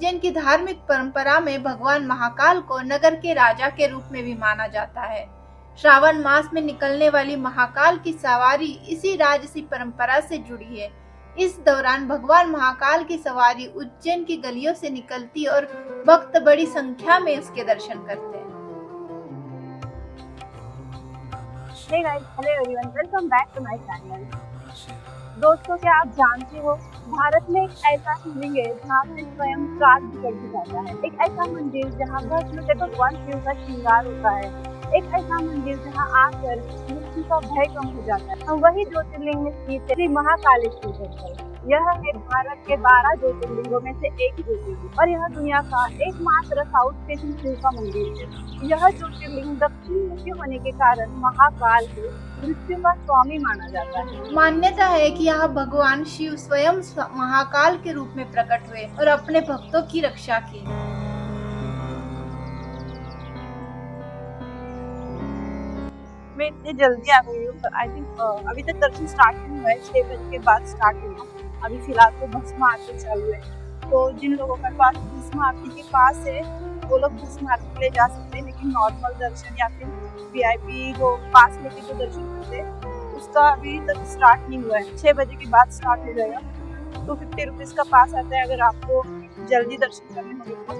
उज्जैन की धार्मिक परंपरा में भगवान महाकाल को नगर के राजा के रूप में भी माना जाता है। श्रावण मास में निकलने वाली महाकाल की सवारी इसी राजसी परंपरा से जुड़ी है। इस दौरान भगवान महाकाल की सवारी उज्जैन की गलियों से निकलती और भक्त बड़ी संख्या में उसके दर्शन करते हैं। Hey guys, hello everyone, welcome back to my channel. दोस्तों, क्या आप जानते हो भारत में एक ऐसा शिवलिंग है जहाँ पे स्वयं काल भी गढ़ जाता है। एक ऐसा मंदिर जहाँ भस्म से भगवान शिव का श्रृंगार होता है। एक ऐसा मंदिर जहाँ आकर मृत्यु का भय कम हो जाता है। वही ज्योतिर्लिंग में स्थित श्री महाकालेश्वर टेम्पल। यह है भारत के 12 ज्योतिर्लिंगों में से एक ज्योतिर्लिंग और यह दुनिया का एकमात्र साउथ फेसिंग शिव का मंदिर है। यह ज्योतिर्लिंग दक्षिण मुखी होने के कारण महाकाल को मृत्यु का स्वामी माना जाता है। मान्यता है कि यहाँ भगवान शिव स्वयं महाकाल के रूप में प्रकट हुए और अपने भक्तों की रक्षा की। मैं इतनी जल्दी आ गई हूँ, आई थिंक अभी तक दर्शन स्टार्ट नहीं हुआ है। 6 बजे के बाद स्टार्ट हुआ। अभी फिलहाल तो भस्म आरती चालू है, तो जिन लोगों के पास भस्म आरती के पास है वो लोग भस्म आरती के लिए जा सकते हैं। लेकिन नॉर्मल दर्शन या फिर VIP जो पास लेके जो दर्शन करते हैं उसका अभी तक स्टार्ट नहीं हुआ है। 6 बजे के बाद स्टार्ट हो जाएगा। 250 रुपीज़ का पास आता है अगर आपको जल्दी दर्शन करने होंगे तो।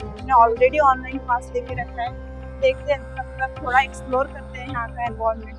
मैंने ऑलरेडी ऑनलाइन पास लेके रखा है। देखते हैं, मतलब थोड़ा एक्सप्लोर करते हैं यहाँ का एनवायरनमेंट।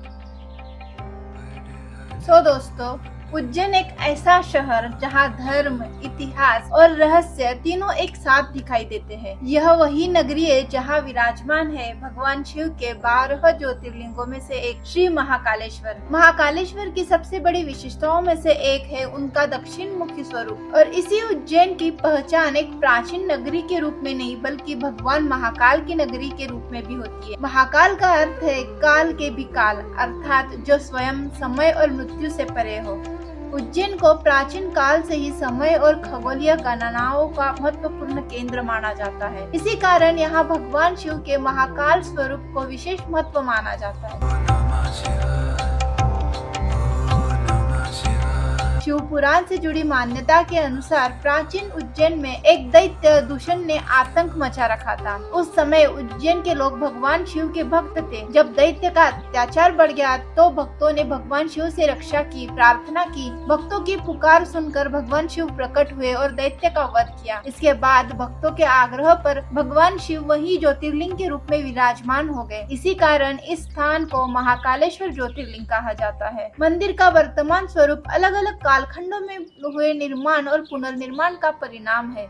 सो दोस्तों, उज्जैन एक ऐसा शहर जहाँ धर्म, इतिहास और रहस्य तीनों एक साथ दिखाई देते हैं। यह वही नगरी है जहाँ विराजमान है भगवान शिव के 12 ज्योतिर्लिंगों में से एक श्री महाकालेश्वर। महाकालेश्वर की सबसे बड़ी विशेषताओं में से एक है उनका दक्षिण मुखी स्वरूप और इसी उज्जैन की पहचान एक प्राचीन नगरी के रूप में नहीं बल्कि भगवान महाकाल की नगरी के रूप में भी होती है। महाकाल का अर्थ है काल के भी काल, अर्थात जो स्वयं समय और मृत्यु से परे हो। उज्जैन को प्राचीन काल से ही समय और खगोलीय गणनाओं का महत्वपूर्ण केंद्र माना जाता है। इसी कारण यहाँ भगवान शिव के महाकाल स्वरूप को विशेष महत्व माना जाता है। शिव पुराण से जुड़ी मान्यता के अनुसार प्राचीन उज्जैन में एक दैत्य दूषण ने आतंक मचा रखा था। उस समय उज्जैन के लोग भगवान शिव के भक्त थे। जब दैत्य का अत्याचार बढ़ गया तो भक्तों ने भगवान शिव से रक्षा की प्रार्थना की। भक्तों की पुकार सुनकर भगवान शिव प्रकट हुए और दैत्य का वध किया। इसके बाद भक्तों के आग्रह पर भगवान शिव वही ज्योतिर्लिंग के रूप में विराजमान हो गए। इसी कारण इस स्थान को महाकालेश्वर ज्योतिर्लिंग कहा जाता है। मंदिर का वर्तमान स्वरूप अलग अलग कालखंडों में हुए निर्माण और पुनर्निर्माण का परिणाम है।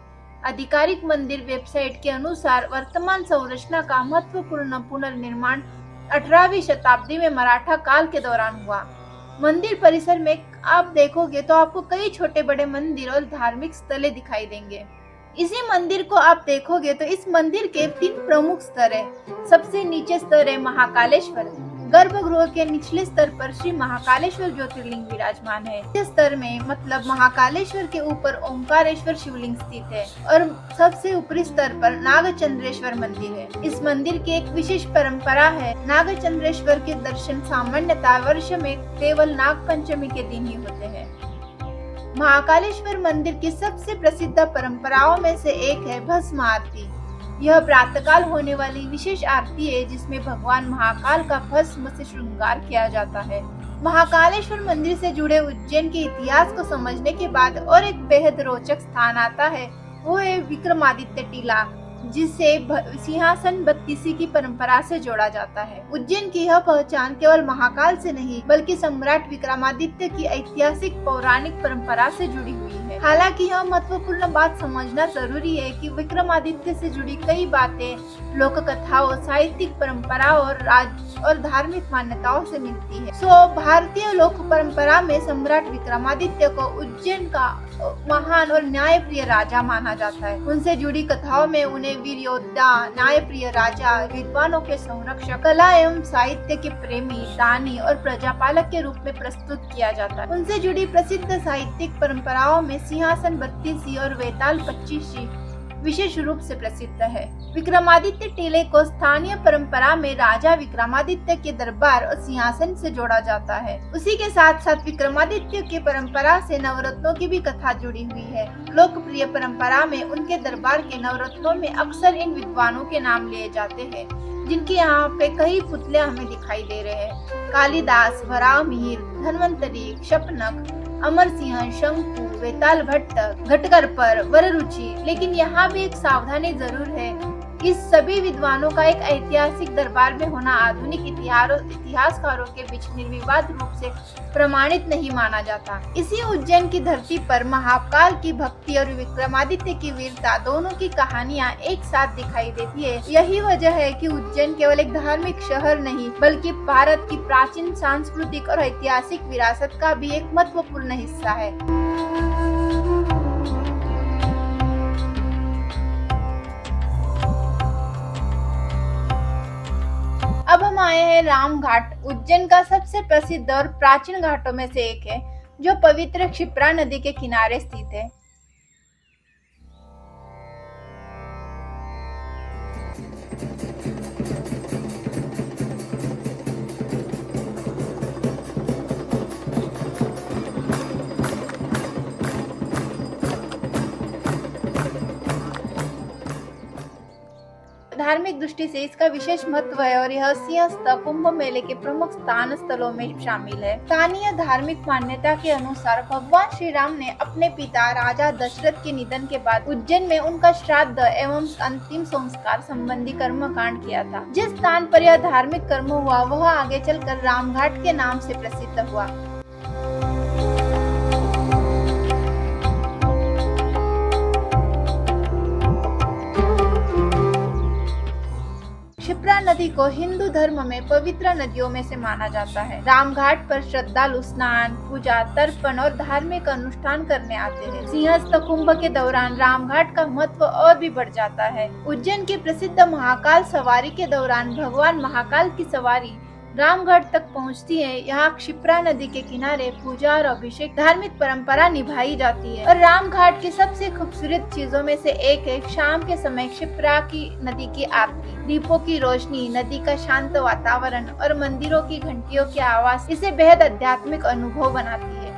आधिकारिक मंदिर वेबसाइट के अनुसार वर्तमान संरचना का महत्वपूर्ण पुनर्निर्माण 18वीं शताब्दी में मराठा काल के दौरान हुआ। मंदिर परिसर में आप देखोगे तो आपको कई छोटे बड़े मंदिर और धार्मिक स्थलें दिखाई देंगे। इसी मंदिर को आप देखोगे तो इस मंदिर के 3 प्रमुख स्तर है। सबसे नीचे स्तर है महाकालेश्वर। गर्भगृह के निचले स्तर पर श्री महाकालेश्वर ज्योतिर्लिंग विराजमान है। इस स्तर में मतलब महाकालेश्वर के ऊपर ओंकारेश्वर शिवलिंग स्थित है और सबसे ऊपरी स्तर पर नागचंद्रेश्वर मंदिर है। इस मंदिर की एक विशेष परंपरा है। नागचंद्रेश्वर के दर्शन सामान्यतः वर्ष में केवल नाग पंचमी के दिन ही होते हैं। महाकालेश्वर मंदिर की सबसे प्रसिद्ध परंपराओं में से एक है भस्म आरती। यह प्रातःकाल होने वाली विशेष आरती है जिसमें भगवान महाकाल का भस्म से श्रृंगार किया जाता है। महाकालेश्वर मंदिर से जुड़े उज्जैन के इतिहास को समझने के बाद और एक बेहद रोचक स्थान आता है, वो है विक्रमादित्य टीला, जिसे सिंहासन बत्तीसी की परंपरा से जोड़ा जाता है। उज्जैन की यह पहचान केवल महाकाल से नहीं बल्कि सम्राट विक्रमादित्य की ऐतिहासिक पौराणिक परंपरा से जुड़ी हुई है। हालांकि यह महत्वपूर्ण बात समझना जरूरी है कि विक्रमादित्य से जुड़ी कई बातें लोक कथाओं, साहित्यिक परंपरा और धार्मिक मान्यताओं से मिलती है। भारतीय लोक परंपरा में सम्राट विक्रमादित्य को उज्जैन का महान और न्यायप्रिय राजा माना जाता है। उनसे जुड़ी कथाओं में उन्हें वीर योद्धा, न्यायप्रिय राजा, विद्वानों के संरक्षक, कला एवं साहित्य के प्रेमी, दानी और प्रजापालक के रूप में प्रस्तुत किया जाता है। उनसे जुड़ी प्रसिद्ध साहित्यिक परंपराओं में सिंहासन बत्तीसी और वेताल 25 विशेष रूप से प्रसिद्ध है। विक्रमादित्य टीले को स्थानीय परंपरा में राजा विक्रमादित्य के दरबार और सिंहासन से जोड़ा जाता है। उसी के साथ साथ विक्रमादित्य की परंपरा से नवरत्नों की भी कथा जुड़ी हुई है। लोकप्रिय परंपरा में उनके दरबार के नवरत्नों में अक्सर इन विद्वानों के नाम लिए जाते हैं, जिनके यहाँ पे कई पुतले हमें दिखाई दे रहे हैं। कालिदास, वराहमिहिर, धन्वंतरी, शपनक, अमर सिंह, शंकु, वेताल भट्ट, घटकरपर, वररुचि। लेकिन यहाँ भी एक सावधानी जरूर है, इस सभी विद्वानों का एक ऐतिहासिक दरबार में होना आधुनिक इतिहासकारों के बीच निर्विवाद रूप से प्रमाणित नहीं माना जाता। इसी उज्जैन की धरती पर महाकाल की भक्ति और विक्रमादित्य की वीरता दोनों की कहानियां एक साथ दिखाई देती है। यही वजह है कि उज्जैन केवल एक धार्मिक शहर नहीं, बल्कि भारत की प्राचीन सांस्कृतिक और ऐतिहासिक विरासत का भी एक महत्वपूर्ण हिस्सा है। अब हम आए हैं राम घाट। उज्जैन का सबसे प्रसिद्ध और प्राचीन घाटों में से एक है, जो पवित्र क्षिप्रा नदी के किनारे स्थित है। धार्मिक दृष्टि से इसका विशेष महत्व है और यह सिंहस्थ कुंभ मेले के प्रमुख स्थान स्थलों में शामिल है। स्थानीय धार्मिक मान्यता के अनुसार भगवान श्री राम ने अपने पिता राजा दशरथ के निधन के बाद उज्जैन में उनका श्राद्ध एवं अंतिम संस्कार संबंधी कर्मकांड किया था। जिस स्थान पर यह धार्मिक कर्म हुआ वह आगे चलकर रामघाट के नाम से प्रसिद्ध हुआ। क्षिप्रा नदी को हिंदू धर्म में पवित्र नदियों में से माना जाता है। रामघाट पर श्रद्धालु स्नान, पूजा, तर्पण और धार्मिक अनुष्ठान करने आते हैं। सिंहस्थ कुंभ के दौरान रामघाट का महत्व और भी बढ़ जाता है। उज्जैन की प्रसिद्ध महाकाल सवारी के दौरान भगवान महाकाल की सवारी रामघाट तक पहुंचती है। यहाँ क्षिप्रा नदी के किनारे पूजा और अभिषेक धार्मिक परंपरा निभाई जाती है। और रामघाट की सबसे खूबसूरत चीजों में से एक है शाम के समय क्षिप्रा की नदी की आरती। दीपों की रोशनी, नदी का शांत वातावरण और मंदिरों की घंटियों की आवाज इसे बेहद आध्यात्मिक अनुभव बनाती है।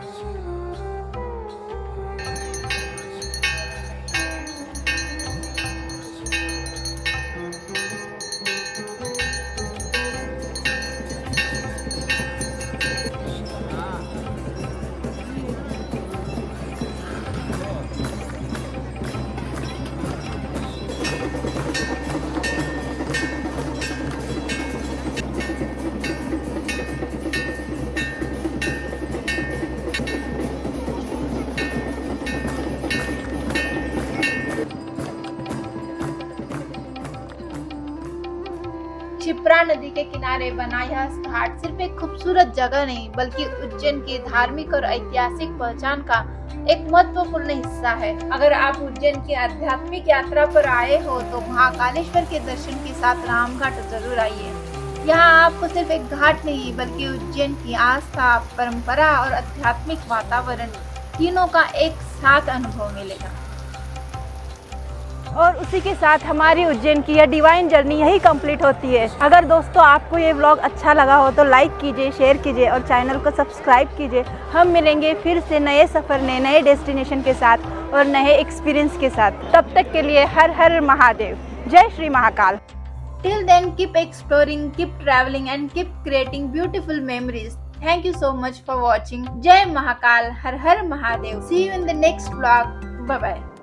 क्षिप्रा नदी के किनारे बना यह घाट सिर्फ एक खूबसूरत जगह नहीं, बल्कि उज्जैन की धार्मिक और ऐतिहासिक पहचान का एक महत्वपूर्ण हिस्सा है। अगर आप उज्जैन की आध्यात्मिक यात्रा पर आए हो तो महाकालेश्वर के दर्शन के साथ रामघाट जरूर आइए। यहाँ आपको सिर्फ एक घाट नहीं, बल्कि उज्जैन की आस्था, परंपरा और आध्यात्मिक वातावरण तीनों का एक साथ अनुभव मिलेगा। और उसी के साथ हमारी उज्जैन की यह डिवाइन जर्नी यही कंप्लीट होती है। अगर दोस्तों आपको ये व्लॉग अच्छा लगा हो तो लाइक कीजिए, शेयर कीजिए और चैनल को सब्सक्राइब कीजिए। हम मिलेंगे फिर से नए सफ़र में नए डेस्टिनेशन के साथ और नए एक्सपीरियंस के साथ। तब तक के लिए हर हर महादेव, जय Shri Mahakal. Till then, keep exploring, keep traveling and keep creating beautiful memories. Thank you so much for watching. Jai Mahakal, Har Har Mahadev. See you in the next vlog. Bye bye.